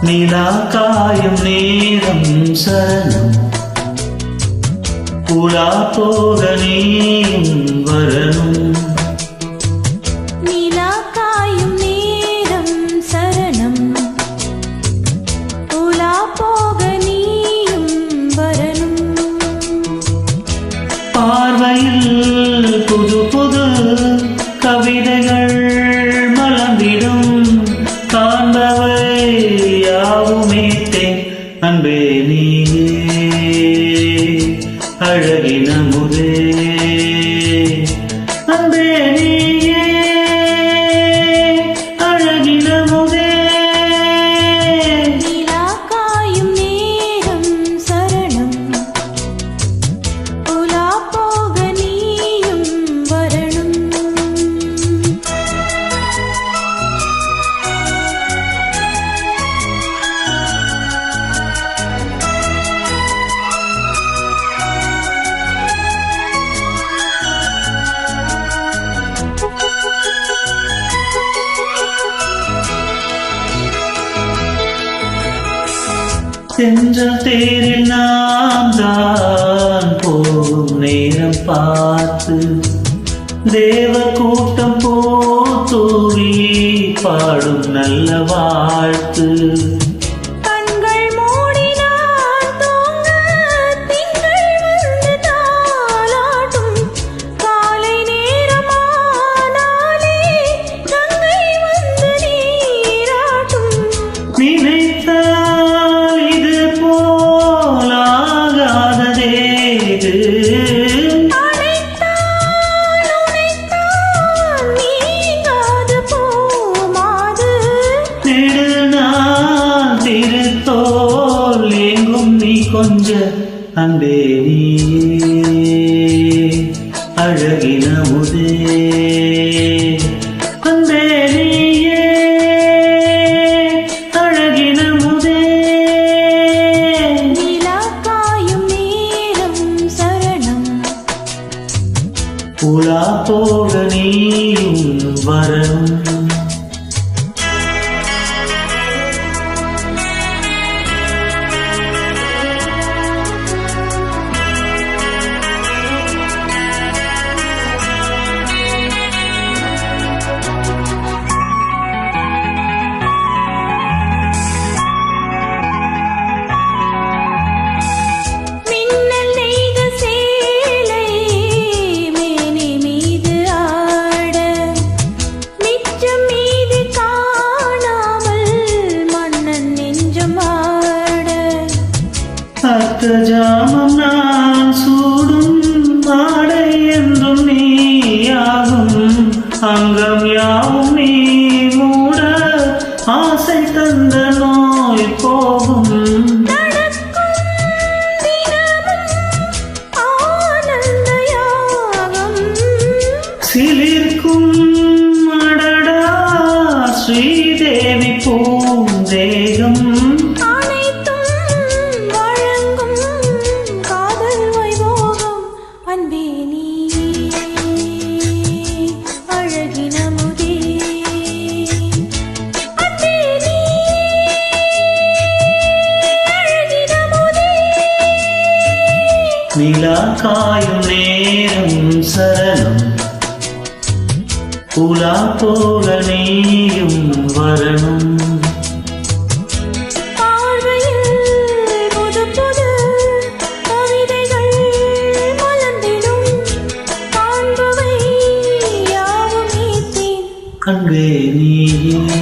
நிலா காயும் நேரம் சரணம் புலா போக நீயும் வரணும். நிலா காயும் நேரம் சரணம் புலா போக நீயும் வரணும். பார்வையில் புது புது கவிதைகள் மலர்ந்திடும் காண்பவை அன்பே நீயே அழகின முதே அன்பே நீயே அழகின முதே. நிலா காயும் நேரம் சரணம் புலா போக நீயும் வரணும். சென்றல் தேரில் நாம் தான் போகும் நேரம் பார்த்து தேவ கூட்டம் போத்தூவி பாடும் நல்ல வாழ்த்து. கொஞ்ச அன்பே நீயே அழகின முதே அன்பே நீயே அழகின முதே. நிலா காயும் நேரம் சரணம் புலா போக நீயும் வரணும். ஜாமம் நான் சூடும் ஆடை என்றும் நீயாகும் அங்கம் யாவும் நீ மூட ஆசை தந்த நோய் போகும். சிலிர்க்கும் அடடா ஸ்ரீதேவி பூந்தேகம் நிலா காயும் நேரம் சரணம் புலா போக நீயும் வரணும். பார்வையில் புது புது கவிதைகள் மலர்ந்திடும் காண்பவை யாவும் நீத்தேன் அன்பே நீயே